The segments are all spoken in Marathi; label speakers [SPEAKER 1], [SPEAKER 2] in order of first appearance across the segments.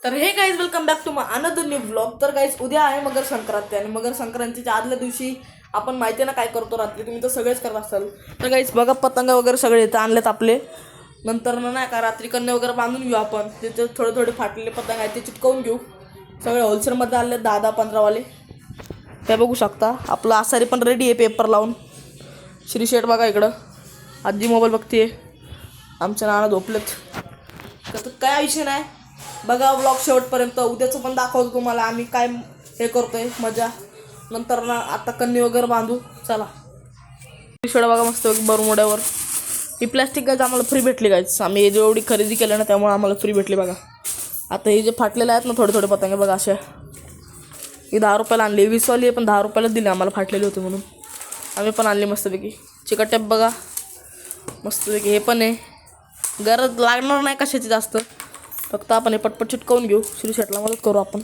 [SPEAKER 1] तर हे guys welcome back to my another new blog. तर गाईज उद्या आहे मकर संक्रांती आणि मकर संक्रांतीच्या आदल्या दिवशी आपण माहिती ना काय करतो रात्री, तुम्ही तर सगळेच करत असाल. तर गाईज बघा पतंग वगैरे सगळे इथं आणलेत आपले. नंतर नाही का रात्री कन्या वगैरे बांधून घेऊ आपण. त्याचे थोडे थोडे फाटलेले पतंग आहेत ते चिटकवून घेऊ. सगळे होलसेलमध्ये आणले 10-15वाले. ते बघू शकता. आपलं आसारी पण रेडी आहे पेपर लावून. श्री शेठ बघा इकडं आजी मोबाईल बघते. आमच्या नाना झोपलेत. तर काय विषय नाही, बघा ब्लॉग शेवटपर्यंत. उद्याचं पण दाखवतो तुम्हाला आम्ही काय हे करतोय मजा. नंतर ना आता कन्नी वगैरे बांधू. चला शेवट बघा मस्त बरमोड्यावर. ही प्लॅस्टिक गायच आम्हाला फ्री भेटली गायच. आम्ही जेवढी खरेदी केली ना त्यामुळे आम्हाला फ्री भेटली बघा. आता हे जे फाटलेले आहेत ना थोडे थोडे पतंगे बघा अशा. ही 10 रुपयाला आणली. 20वाली आहे पण 10 रुपयाला दिली आम्हाला, फाटलेली होती म्हणून आम्ही पण आणली मस्तपैकी. चिकट बघा मस्तपैकी. हे पण आहे, गरज लागणार नाही कशाची जास्त, फक्त आपण हे पटपट चिटकवून घेऊ. श्री शेटला मदत करू आपण.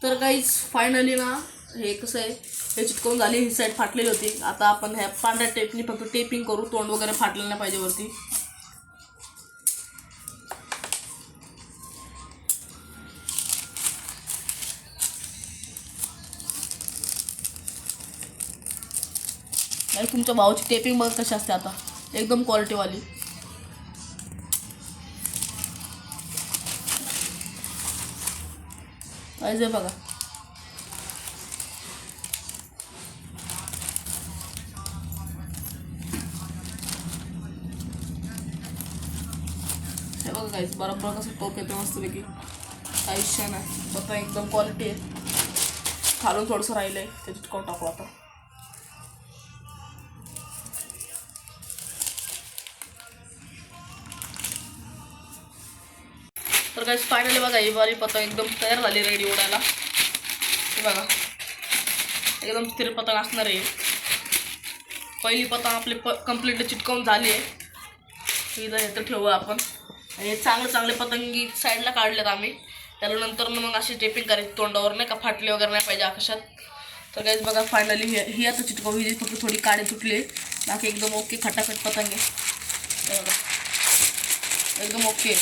[SPEAKER 1] तर गाईज फायनली ना हे कसं आहे, हे चिटकवून झाली. ही साईड फाटलेली होती. आता आपण ह्या पांढऱ्या टेपनी फक्त टेपिंग करू. तोंड वगैरे फाटलेलं नाही पाहिजे वरती. नाही तुमच्या भावाची टेपिंग बघा कशी असते आता, एकदम क्वालिटीवाली. पाहिजे बघा. हे बघा काहीच बरोबर कसं टोप येतं मस्तपैकी. काही विषय नाही, बघा एकदम क्वालिटी आहे. खालून थोडंसं राहिलं आहे ते चिटकवून टाकू आता. तर काही फायनली बघा ही वाली पतंग एकदम तयार झाली, रेडी उडायला. हे बघा एकदम स्थिर पतंग असणार आहे. पहिली पतंग आपली कंप्लीट चिटकवून झाली आहे. इथं हे तर ठेवू आपण. आणि चांगले पतंगी साईडला काढलेत आम्ही. त्याला नंतर मग अशी टेपिंग करायची तोंडावर, नाही का फाटले वगैरे नाही पाहिजे आकाशात. तर काहीच बघा फायनली ही आता चिटकवू. ही फक्त थोडी काळे तुटली, बाकी एकदम ओके खटाखट पतंग आहे. बघा एकदम ओके.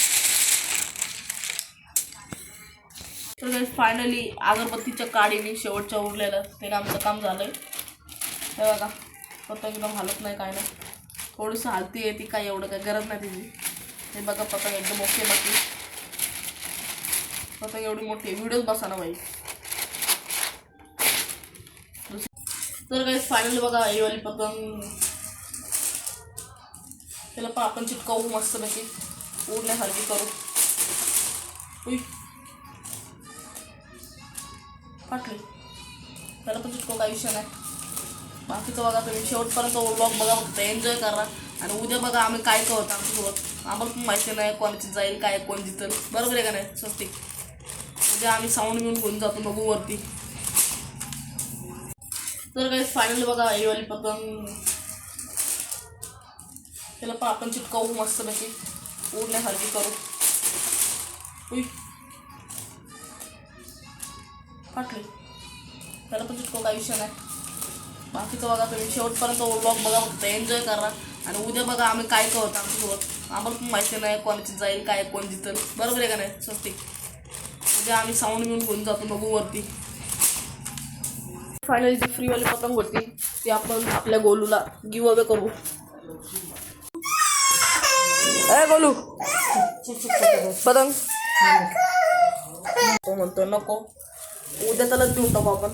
[SPEAKER 1] तर काही फायनली अगरबत्तीच्या काडीने शेवटच्या उरलेलं ते आमचं काम झालं आहे. हे बघा पतंग एकदम हालत नाही काय नाही, थोडीसं हालती आहे ती, काय एवढं काय गरज नाही तिची. हे बघा पतंग एकदम ओके. बाकी पतंग एवढी मोठी व्हिडिओज बसा ना बाई. तर काही फायनली बघा ही वाली पतंग, त्याला पण आपण चिटकावू मस्तपैकी, उडण्यासारखी करू. उई फाटली, त्याला पण चिटकावू, काही विषय नाही. बाकीचं बघा तुम्ही शेवटपर्यंत व्लॉग बघा, फक्त एन्जॉय करा. आणि उद्या बघा आम्ही काय करतो आमच्यासोबत. आम्हाला पण माहिती नाही कोणाची जाईल काय कोण जितल, बरोबर आहे का नाही स्वस्तिक. उद्या आम्ही साऊंड घेऊन जातो बघू वरती. तर काही फायनली बघा ही वाली पतंग, त्याला पण आपण चिटकावू मस्तपैकी, उडण्यासारखी करू. उई फाटली, त्याला पण चिटकावू, काही विषय नाही. बाकीचं बघा तुम्ही शेवटपर्यंत व्लॉग बघा, फक्त एन्जॉय करा. आणि उद्या बघा आम्ही काय करतो आमच्यासोबत. आम्हाला पण माहिती नाही कोणाची जाईल काय कोण जितल, बरोबर आहे का नाही स्वस्तिक. उद्या आम्ही साऊंड घेऊन जातो बघू वरती. फायनली जी फ्रीवाली पतंग होती ती आपण आपल्या गोलूला गिव्ह अवे करू. ए गोलू पतंग तो म्हणतो नको, उद्या त्यालाच देऊन टाकू आपण.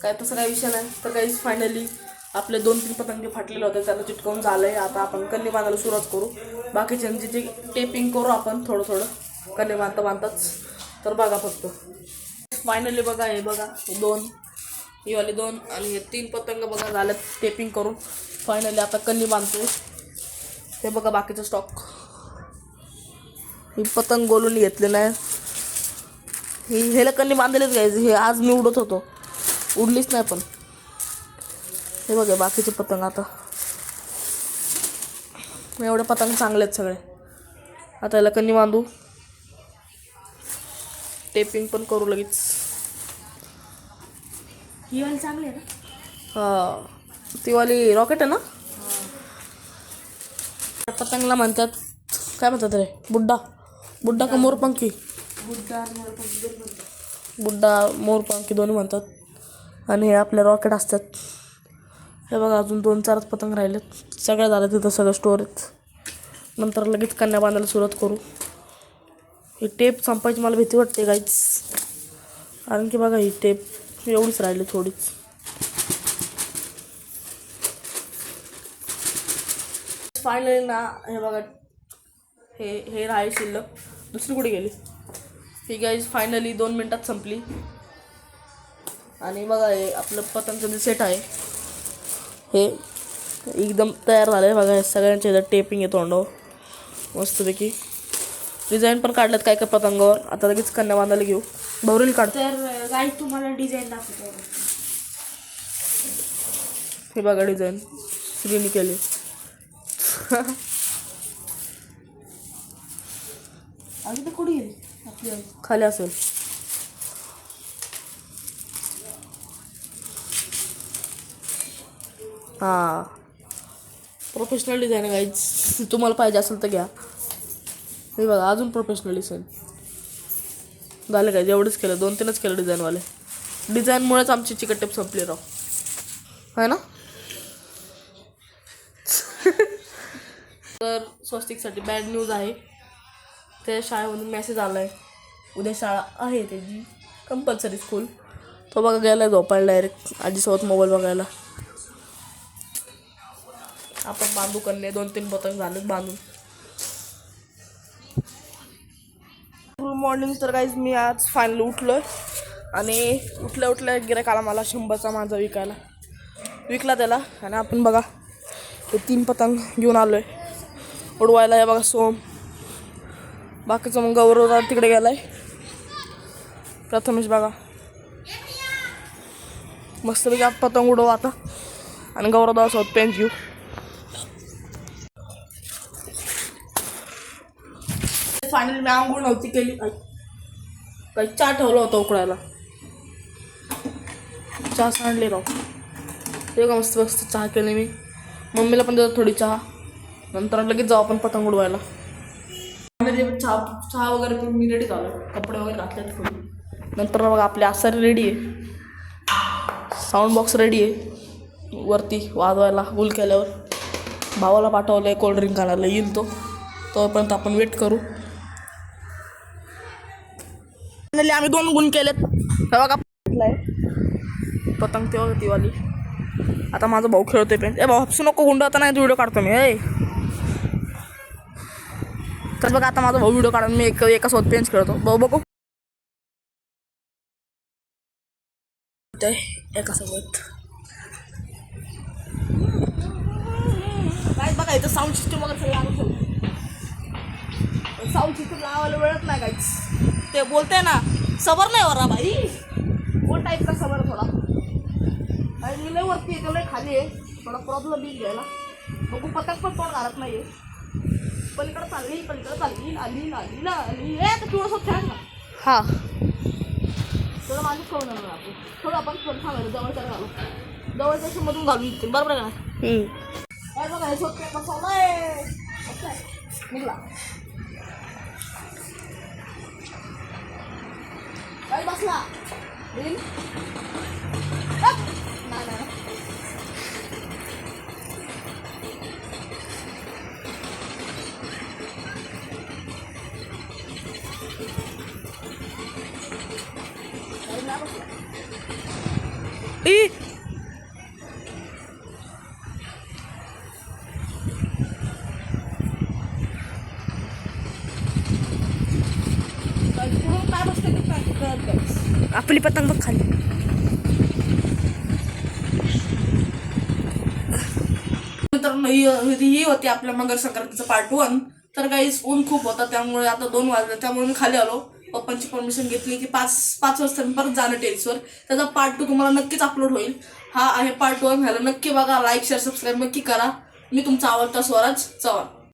[SPEAKER 1] काय तसं काही विषय नाही. तर काही फायनली आपले 2-3 पतंगे फाटलेले होते, त्याला चिटकवून झालं आहे. आता आपण कन्नी बांधायला सुरुवात करू. बाकीच्यांची जे टेपिंग करू आपण थोडं थोडं कन्नी बांधताच. तर बघा फक्त फायनली बघा हे बघा 2 ही वाले 2 आणि हे 3 पतंग बघा झालं टेपिंग करून. फायनली आता कन्नी बांधतो. हे बघा बाकीचं स्टॉक. ही पतंग गोलून घेतलेलं आहे. ही ह्याला कन्नी बांधलेच घ्यायचं. हे आज मी उडत होतो, उडलीच नाही. पण हे बघा बाकीचे पतंग. आता एवढे पतंग चांगले आहेत सगळे. आता याला कन्नी बांधू. टेपिंग पण करू लगेच.
[SPEAKER 2] ही वाली चांगली आहे ना.
[SPEAKER 1] हा ती वाली रॉकेट आहे ना. पतंगला म्हणतात काय म्हणतात रे, बुड्डा बुड्डा का मोरपंखी. बुड्डा मोरपंखी दोन्ही म्हणतात. आणि हे आपले रॉकेट असतात. हे बघा अजून 2-4 पतंग राहिलेत. सगळं झालं तिथं, सगळं स्टोरेज. नंतर लगेच कन्या बांधायला सुरुवात करू. ही टेप संपायची मला भीती वाटते गाईच, कारण की बघा ही टेप एवढीच राहिली थोडीच. फायनली ना हे बघा हे राहील शिल्लक. दुसरी कुठे गेली ही गाईज. फायनली 2 मिनटात संपली. आणि बघा हे आपलं पतंगचं जे सेट आहे हे एकदम तयार झालं आहे. बघा हे सगळ्यांच्या ह्याच्यात टेपिंग आहे तोंडावर मस्तपैकी. डिझाईन पण काढल्यात काय काय पतंगावर. आता लगेच कन्या बांधायला घेऊ. भवरील काढ.
[SPEAKER 2] तर गाईड तुम्हाला डिझाईन दाखवतो.
[SPEAKER 1] हे बघा डिझाईन श्रीनी केली.
[SPEAKER 2] अजून तर कुठे गेली आपली आई?
[SPEAKER 1] खाली असेल. हां प्रोफेशनल डिझाईन आहे गाईज. तुम्हाला पाहिजे असेल तर घ्या. हे बघा अजून प्रोफेशनल डिझाईन झालं काय. एवढंच केलं, 2-3च केलं डिझाईनवाले. डिझाईनमुळेच आमची चिकट टेप संपली राव आहे ना. तर स्वस्तिकसाठी बॅड न्यूज आहे. त्या शाळेमधून मेसेज आला आहे उद्या शाळा आहे त्याची कंपल्सरी स्कूल. तो बघा गेला आहे झोपायला डायरेक्ट आजीसोबत मोबाईल बघायला. आपण बांधू कन्या. 2-3 पतंग झालेत बांधून. Good morning. तर गाईज मी आज फायनली उठलो आहे आणि उठल्या गिऱ्हाईक आला मला 100चा माझा विकला त्याला. आणि आपण बघा हे 3 पतंग घेऊन आलो आहे उडवायला. हे बघा सोम. बाकीचं मग गौरव तिकडे गेला आहे. प्रथमेश बघा मस्तपैकी आप पतंग उडवू आता. आणि गौरव सोबत पेन घेऊ. फायनली मी आंघोळ नव्हती केली. काही चहा ठेवला होता उकळायला. चहा सांडले राव. ते का मस्त चहा केली मी. मम्मीला पण देतो थोडी चहा. नंतर लगेच जाऊ आपण पतंग उडवायला. चहा वगैरे पण मी रेडी झालो. कपडे वगैरे घातले थोडी. नंतर बघा आपले आसारी रेडी आहे. साऊंड बॉक्स रेडी आहे वरती वाजवायला. गुल केल्यावर भावाला पाठवलं आहे कोल्ड्रिंक आणायला. येईल तोपर्यंत आपण वेट करू. आम्ही 2 गुण केलेत. हे बघा पतंग तेव्हा ती वाली. आता माझा भाऊ खेळतोय पेन. भाऊ हपसू नको. गुंड आता नाही व्हिडिओ काढतो मी. तर बघा आता माझा भाऊ व्हिडिओ काढून मी एका सोबत पेन्स खेळतो. भाऊ बघू एका सोबत काय बघा इथं साऊंड सिस्टम वगैरे लागू ठेवलं. साऊंड सिस्टम लावायला वेळच नाही काहीच. ते बोलते ना सबर नाही वरा भाई. वो टाईपचा सबर थोडा. आणि मी लय वरती आहे लय खाली आहे. थोडा प्रॉब्लेम येईल घ्यायला. बघू पतंग पण तोड घालत नाही आहे. पलीकडे चालली आली तर थोडंसं खेळ ना. हां थोडं माझं कळून येणार आपण. थोडं आपण थोडं सांगायचं जवळच्या घालू. जवळच्या मधून घालून येतील बरोबर आहे ना. काय बघा हे सोपे बसवलं आहे. निघला काय बसला नाही. आपली पतंग बघ खाली. ही होती आपल्या मकर संक्रांतीचं पार्ट 1. तर गाईस ऊन खूप होता त्यामुळे आता 2 वाजले त्यामुळे मी खाली आलो. पप्पांची परमिशन घेतली की 5 वाजता मी परत जाणं टेरेसवर. त्याचा पार्ट 2 तुम्हाला नक्कीच अपलोड होईल. हा आहे पार्ट 1. ह्याला नक्की बघा. लाईक शेअर सबस्क्राईब नक्की करा. मी तुमचा आवडता स्वराज चव्हाण.